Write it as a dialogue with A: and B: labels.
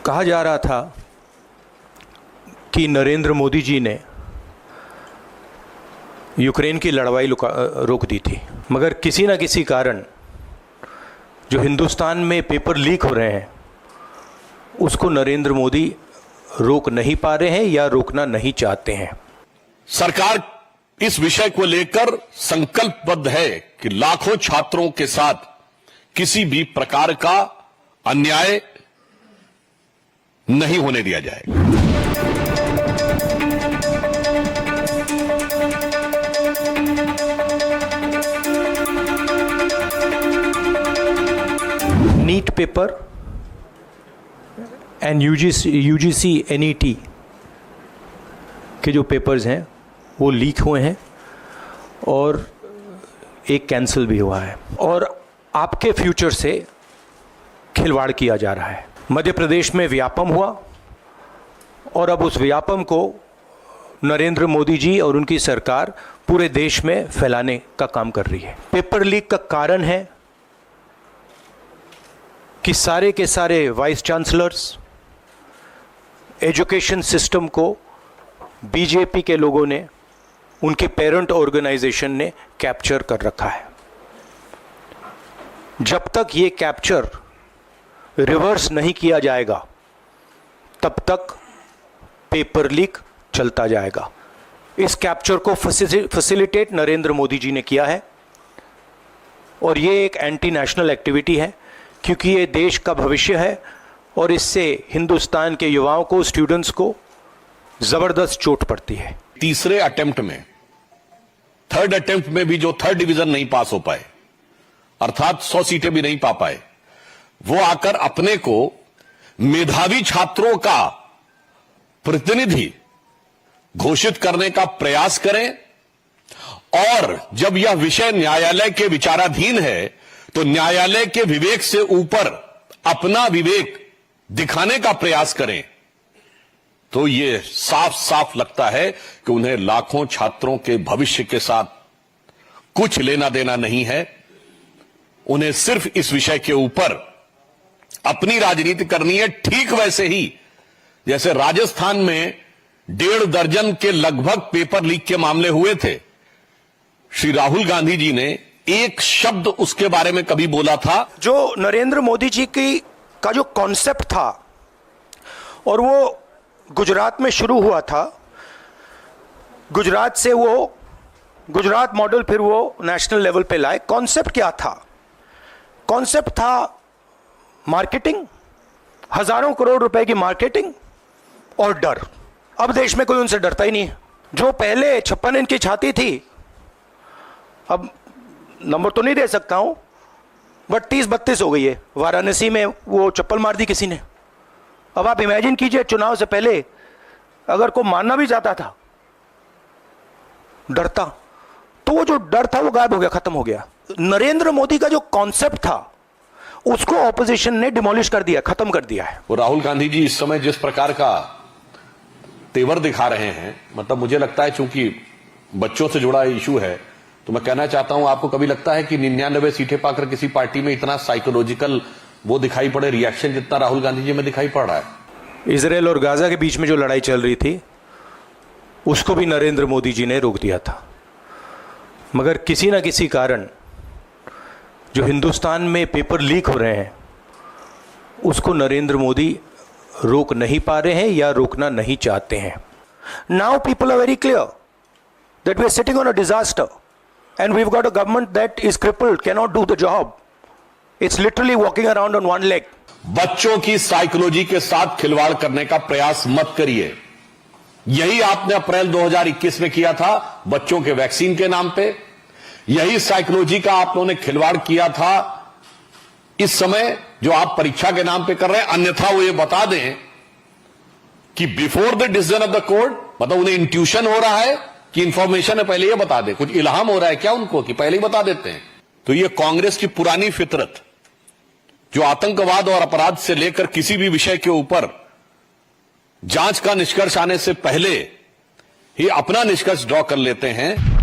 A: कहा जा रहा था कि नरेंद्र मोदी जी ने यूक्रेन की लड़ाई रोक दी थी, मगर किसी न किसी कारण जो हिंदुस्तान में पेपर लीक हो रहे हैं उसको नरेंद्र मोदी रोक नहीं पा रहे हैं या रोकना नहीं चाहते हैं।
B: सरकार इस विषय को लेकर संकल्पबद्ध है कि लाखों छात्रों के साथ किसी भी प्रकार का अन्याय नहीं होने दिया जाएगा।
A: NEET paper and UGC NET के जो पेपर्स हैं वो लीक हुए हैं और एक कैंसिल भी हुआ है और आपके फ्यूचर से खिलवाड़ किया जा रहा है। मध्य प्रदेश में व्यापम हुआ और अब उस व्यापम को नरेंद्र मोदी जी और उनकी सरकार पूरे देश में फैलाने का काम कर रही है। पेपर लीक का कारण है कि सारे के सारे वाइस चांसलर्स, एजुकेशन सिस्टम को बीजेपी के लोगों ने, उनके पेरेंट ऑर्गेनाइजेशन ने कैप्चर कर रखा है। जब तक ये कैप्चर रिवर्स नहीं किया जाएगा तब तक पेपर लीक चलता जाएगा। इस कैप्चर को फैसिलिटेट नरेंद्र मोदी जी ने किया है और ये एक एंटी नेशनल एक्टिविटी है क्योंकि ये देश का भविष्य है और इससे हिंदुस्तान के युवाओं को, स्टूडेंट्स को जबरदस्त चोट पड़ती है।
B: तीसरे अटेम्प्ट में, थर्ड अटेम्प्ट में भी जो थर्ड डिवीजन नहीं पास हो पाए, अर्थात 100 सीटें भी नहीं पा पाए, वो आकर अपने को मेधावी छात्रों का प्रतिनिधि घोषित करने का प्रयास करें और जब यह विषय न्यायालय के विचाराधीन है तो न्यायालय के विवेक से ऊपर अपना विवेक दिखाने का प्रयास करें, तो यह साफ साफ लगता है कि उन्हें लाखों छात्रों के भविष्य के साथ कुछ लेना देना नहीं है। उन्हें सिर्फ इस विषय के ऊपर अपनी राजनीति करनी है, ठीक वैसे ही जैसे राजस्थान में 1.5 दर्जन के लगभग पेपर लीक के मामले हुए थे। श्री राहुल गांधी जी ने एक शब्द उसके बारे में कभी बोला था।
A: जो नरेंद्र मोदी जी का जो कॉन्सेप्ट था और वो गुजरात में शुरू हुआ था, गुजरात से वो गुजरात मॉडल फिर वो नेशनल लेवल पे लाए। कॉन्सेप्ट क्या था? कॉन्सेप्ट था मार्केटिंग, हजारों करोड़ रुपए की मार्केटिंग और डर। अब देश में कोई उनसे डरता ही नहीं है। जो पहले 56 इंच की छाती थी, अब नंबर तो नहीं दे सकता हूं, बट 30-32 हो गई है। वाराणसी में वो चप्पल मार दी किसी ने। अब आप इमेजिन कीजिए, चुनाव से पहले अगर कोई मारना भी चाहता था डरता, तो वो जो डर था वो गायब हो गया, खत्म हो गया। नरेंद्र मोदी का जो कॉन्सेप्ट था उसको ऑपोजिशन ने डिमोलिश कर दिया, खत्म कर दिया है।
B: वो राहुल गांधी जी इस समय जिस प्रकार का तेवर दिखा रहे हैं, मतलब मुझे लगता है चूंकि बच्चों से जुड़ा इशू है तो मैं कहना चाहता हूं, आपको कभी लगता है कि 99 सीटें पाकर किसी पार्टी में इतना साइकोलॉजिकल वो दिखाई पड़े रिएक्शन जितना राहुल गांधी जी में दिखाई पड़ रहा है?
A: इजराइल और गाजा के बीच में जो लड़ाई चल रही थी उसको भी नरेंद्र मोदी जी ने रोक दिया था, मगर किसी न किसी कारण जो हिंदुस्तान में पेपर लीक हो रहे हैं उसको नरेंद्र मोदी रोक नहीं पा रहे हैं या रोकना नहीं चाहते हैं। Now people are very clear that we are sitting on a disaster and we've got a government that is crippled, cannot do the job. It's literally walking around on one leg.
B: बच्चों की psychology के साथ खिलवाड़ करने का प्रयास मत करिए। यही आपने अप्रैल 2021 में किया था बच्चों के वैक्सीन के नाम पे। यही साइकोलॉजी का आप लोगों ने खिलवाड़ किया था इस समय जो आप परीक्षा के नाम पे कर रहे हैं। अन्यथा वो ये बता दें कि before the decision of the court, मतलब उन्हें इंट्यूशन हो रहा है कि इंफॉर्मेशन है, पहले ये बता दे। कुछ इल्हाम हो रहा है क्या उनको कि पहले ही बता देते हैं? तो ये कांग्रेस की पुरानी फितरत जो आतंकवाद और अपराध से लेकर किसी भी विषय के ऊपर जांच का निष्कर्ष आने से पहले ही अपना निष्कर्ष ड्रॉ कर लेते हैं।